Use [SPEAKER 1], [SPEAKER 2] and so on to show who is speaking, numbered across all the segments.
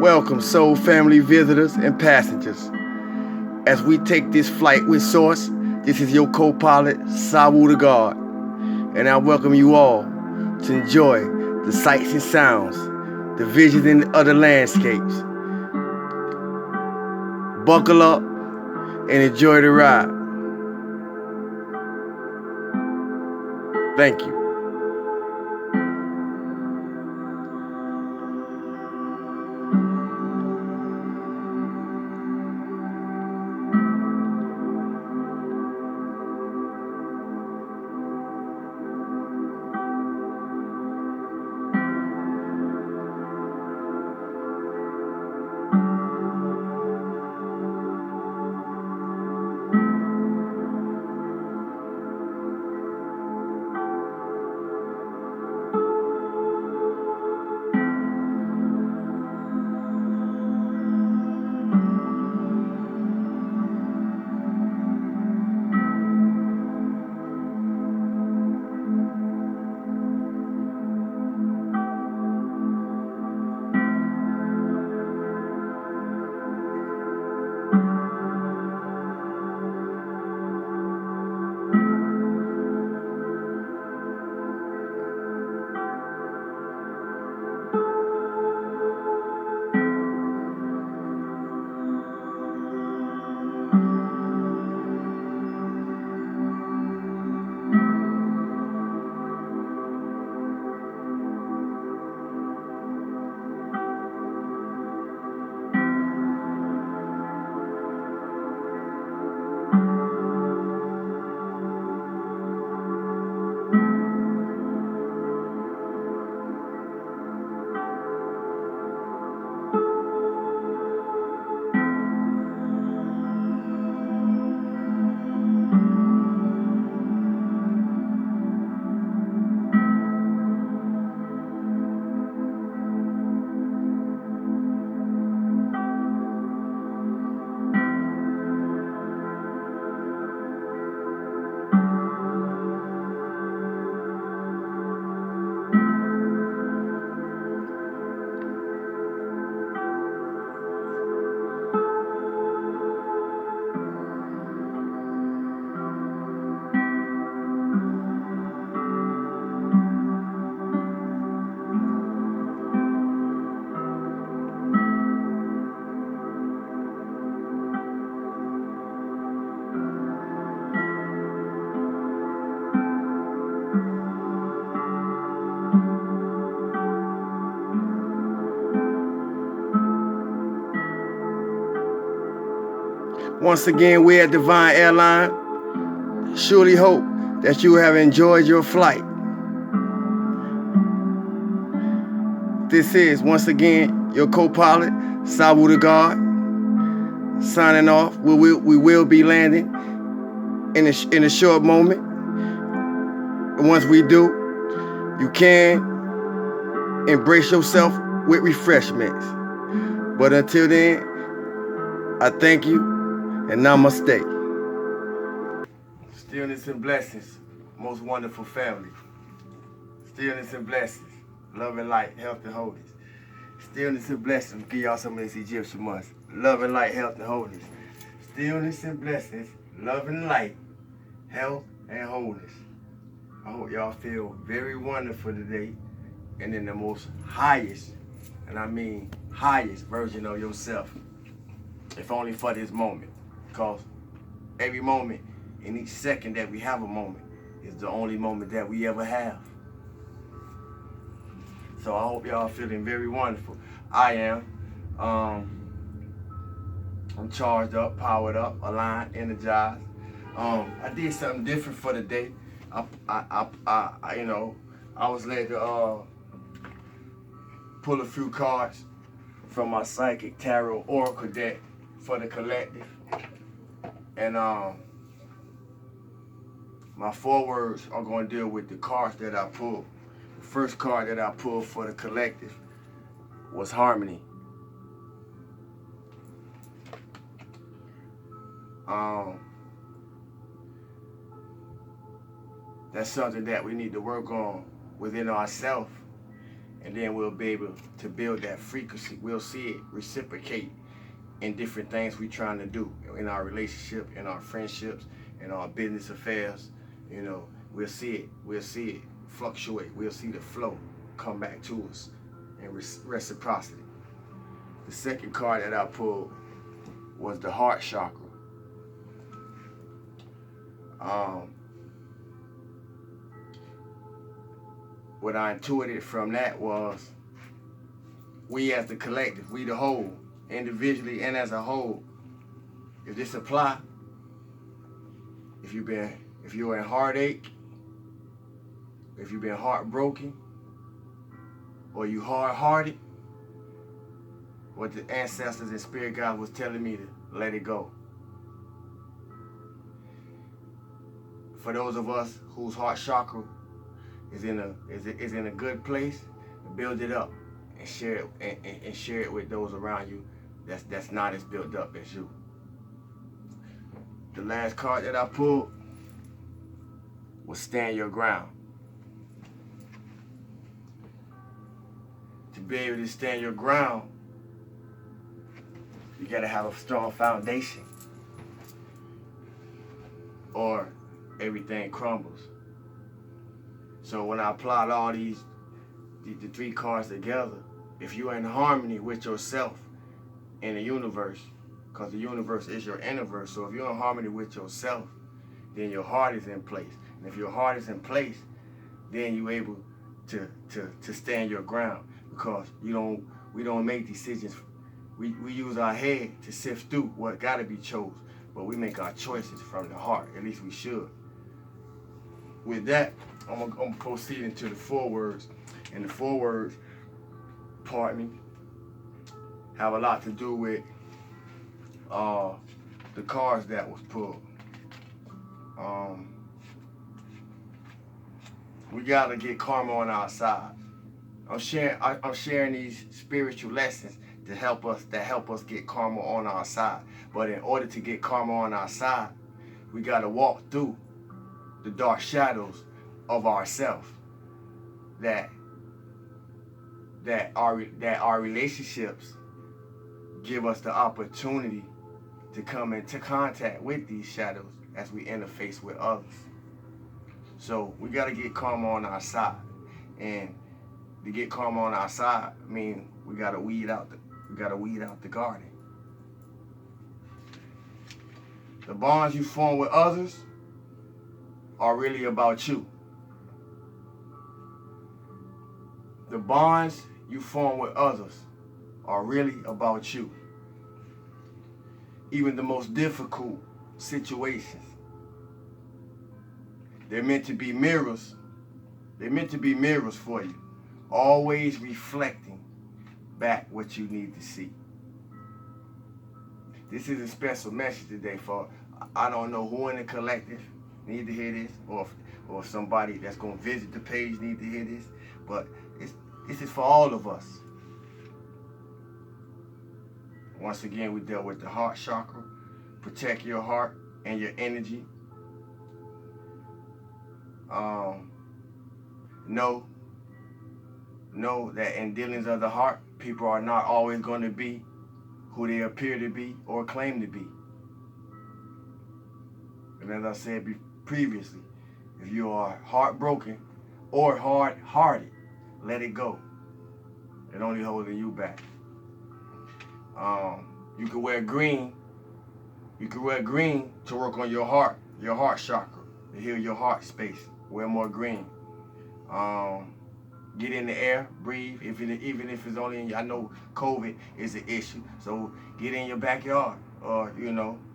[SPEAKER 1] Welcome, soul family visitors and passengers. As we take this flight with Source, this is your co-pilot, Sawu the God, and I welcome you all to enjoy the sights and sounds, the visions and other landscapes. Buckle up and enjoy the ride. Thank you. Once again, we're at Divine Airline. Surely hope that you have enjoyed your flight. This is, once again, your co-pilot, Sawu the God, signing off. We will be landing in a short moment. And once we do, you can embrace yourself with refreshments. But until then, I thank you and namaste. Stillness and blessings, most wonderful family. Stillness and blessings, love and light, health and wholeness. Stillness and blessings, give y'all some of this Egyptian months. Love and light, health and wholeness. Stillness and blessings, love and light, health and wholeness. I hope y'all feel very wonderful today and in the most highest, and I mean highest version of yourself. If only for this moment. Because every moment, in each second that we have a moment, is the only moment that we ever have. So I hope y'all feeling very wonderful. I am. I'm charged up, powered up, aligned, energized. I did something different for the day. I was led to pull a few cards from my psychic tarot oracle deck for the collective, and my forewords are going to deal with the cards that I pulled. The first card that I pulled for the collective was harmony. That's something that we need to work on within ourselves And then we'll be able to build that frequency. We'll see it reciprocate in different things we're trying to do in our relationship, in our friendships, in our business affairs. You know, we'll see it fluctuate. We'll see the flow come back to us in reciprocity. The second card that I pulled was the heart chakra. What I intuited from that was we as the collective, we the whole, individually and as a whole, if this apply, if you're in heartache, if you've been heartbroken, or you hard-hearted, what the ancestors and spirit guides was telling me to let it go. For those of us whose heart chakra is in a good place, build it up and share it and share it with those around you that's not as built up as you. The last card that I pulled was stand your ground. To be able to stand your ground, you gotta have a strong foundation, or everything crumbles. So when I applied all the three cards together, if you're in harmony with yourself and the universe, because the universe is your inner verse, so if you're in harmony with yourself, then your heart is in place. And if your heart is in place, then you're able to stand your ground, because we don't make decisions. We use our head to sift through what gotta be chose, but we make our choices from the heart. At least we should. With that, I'm gonna proceed into the forewords, and the forewords, pardon me, have a lot to do with the cards that was pulled. We gotta get karma on our side. I'm sharing these spiritual lessons to help us get karma on our side. But in order to get karma on our side, we gotta walk through the dark shadows of ourselves. That our relationships give us the opportunity to come into contact with these shadows as we interface with others. So we gotta get karma on our side, and to get karma on our side, I mean we gotta weed out the garden. The bonds you form with others are really about you. The bonds you form with others are really about you. Even the most difficult situations, they're meant to be mirrors. They're meant to be mirrors for you, always reflecting back what you need to see. This is a special message today for, I don't know who in the collective need to hear this, or somebody that's gonna visit the page need to hear this, but this is for all of us. Once again, we dealt with the heart chakra. Protect your heart and your energy. Know that in dealings of the heart, people are not always going to be who they appear to be or claim to be. And as I said previously, if you are heartbroken or hard-hearted, let it go. It only holding you back. You can wear green. You can wear green to work on your heart chakra, to heal your heart space. Wear more green. Get in the air, breathe. Even if it's only I know COVID is an issue, so get in your backyard, or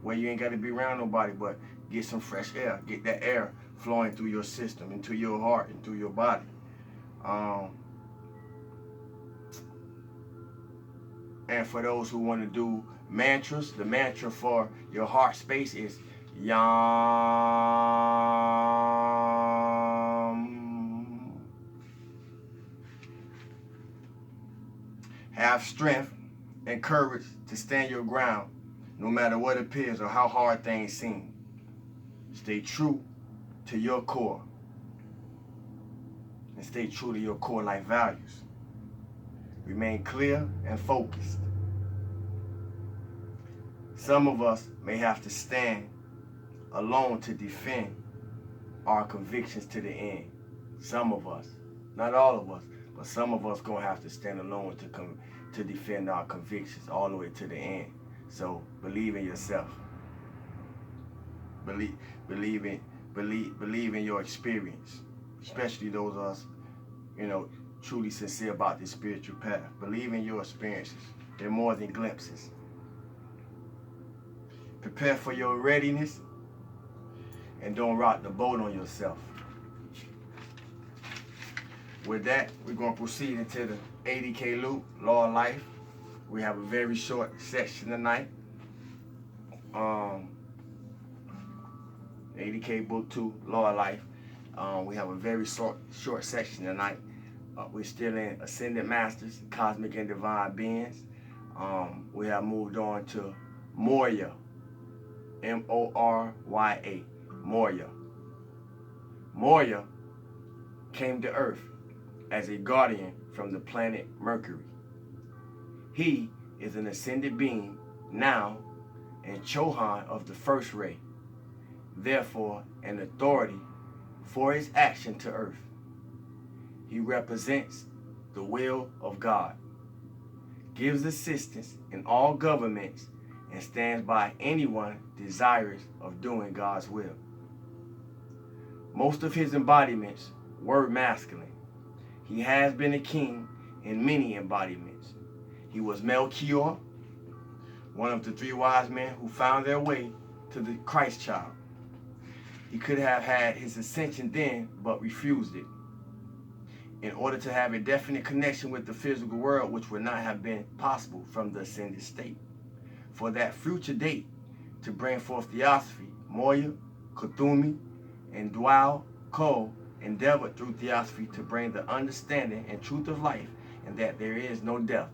[SPEAKER 1] where you ain't got to be around nobody, but get some fresh air. Get that air flowing through your system, into your heart, into your body. And for those who want to do mantras, the mantra for your heart space is Yam. Have strength and courage to stand your ground, no matter what appears or how hard things seem. Stay true to your core, and stay true to your core life values. Remain clear and focused. Some of us may have to stand alone to defend our convictions to the end. Some of us, not all of us, but some of us gonna have to stand alone to defend our convictions all the way to the end. So believe in yourself. Believe in your experience, especially those of us, truly sincere about this spiritual path. Believe in your experiences. They're more than glimpses. Prepare for your readiness and don't rock the boat on yourself. With that, we're going to proceed into the 80K loop, Law of Life. We have a very short section tonight. 80K Book 2, Law of Life. We have a very short section tonight. We're still in Ascended Masters, Cosmic and Divine Beings. We have moved on to Morya, M-O-R-Y-A, Morya. Morya came to Earth as a guardian from the planet Mercury. He is an ascended being now and Chohan of the first ray, therefore an authority for his action to Earth. He represents the will of God, gives assistance in all governments, and stands by anyone desirous of doing God's will. Most of his embodiments were masculine. He has been a king in many embodiments. He was Melchior, one of the three wise men who found their way to the Christ child. He could have had his ascension then, but refused it, in order to have a definite connection with the physical world, which would not have been possible from the ascended state. For that future date to bring forth theosophy, Morya, Kuthumi, and Dwal Ko endeavored through theosophy to bring the understanding and truth of life, and that there is no death.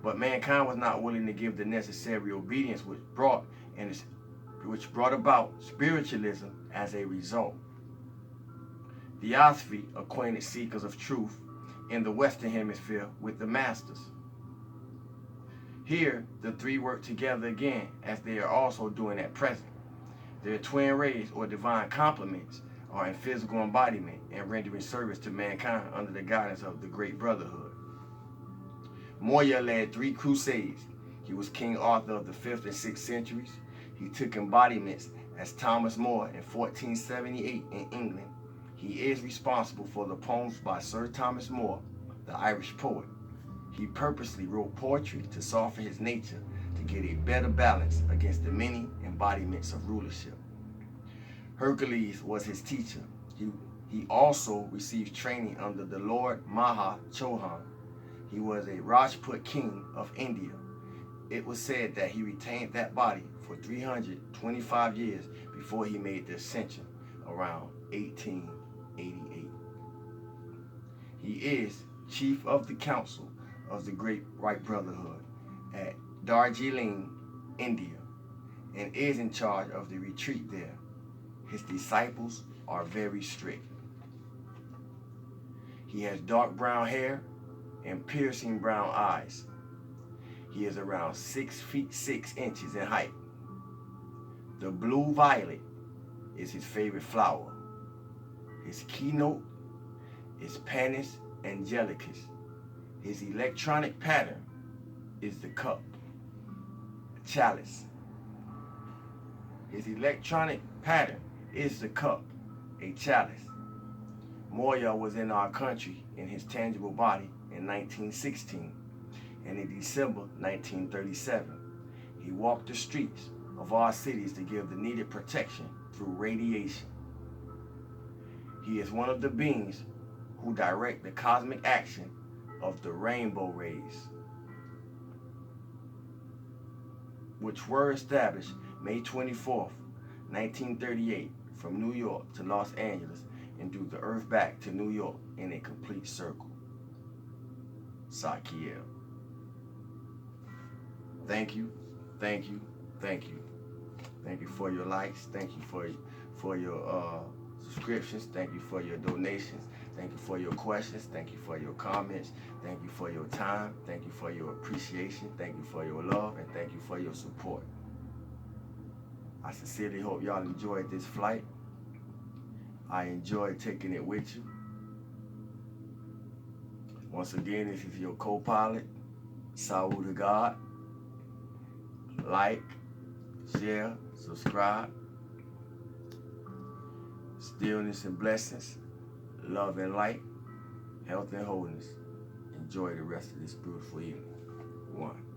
[SPEAKER 1] But mankind was not willing to give the necessary obedience, which brought about spiritualism as a result. Theosophy acquainted seekers of truth in the Western Hemisphere with the masters. Here, the three work together again, as they are also doing at present. Their twin rays, or divine complements, are in physical embodiment and rendering service to mankind under the guidance of the Great Brotherhood. Morya led 3 crusades. He was King Arthur of the 5th and 6th centuries. He took embodiments as Thomas More in 1478 in England. He is responsible for the poems by Sir Thomas More, the Irish poet. He purposely wrote poetry to soften his nature to get a better balance against the many embodiments of rulership. Hercules was his teacher. He also received training under the Lord Maha Chohan. He was a Rajput king of India. It was said that he retained that body for 325 years before he made the ascension around 1888. He is chief of the council of the Great White Brotherhood at Darjeeling, India, and is in charge of the retreat there. His disciples are very strict. He has dark brown hair and piercing brown eyes. He is around 6 feet 6 inches in height. The blue violet is his favorite flower. His keynote is Panis Angelicus. His electronic pattern is the cup, a chalice. His electronic pattern is the cup, a chalice. Morya was in our country in his tangible body in 1916, and in December 1937, he walked the streets of our cities to give the needed protection through radiation. He is one of the beings who direct the cosmic action of the rainbow rays, which were established May 24th, 1938, from New York to Los Angeles and drew the earth back to New York in a complete circle. Sakiel. Thank you, thank you, thank you. Thank you for your likes. Thank you for your subscriptions. Thank you for your donations. Thank you for your questions. Thank you for your comments. Thank you for your time. Thank you for your appreciation. Thank you for your love. And thank you for your support. I sincerely hope y'all enjoyed this flight. I enjoyed taking it with you. Once again, this is your co-pilot, Saul to God. Like, share, subscribe. Stillness and blessings, love and light, health and wholeness. Enjoy the rest of this beautiful evening. 1.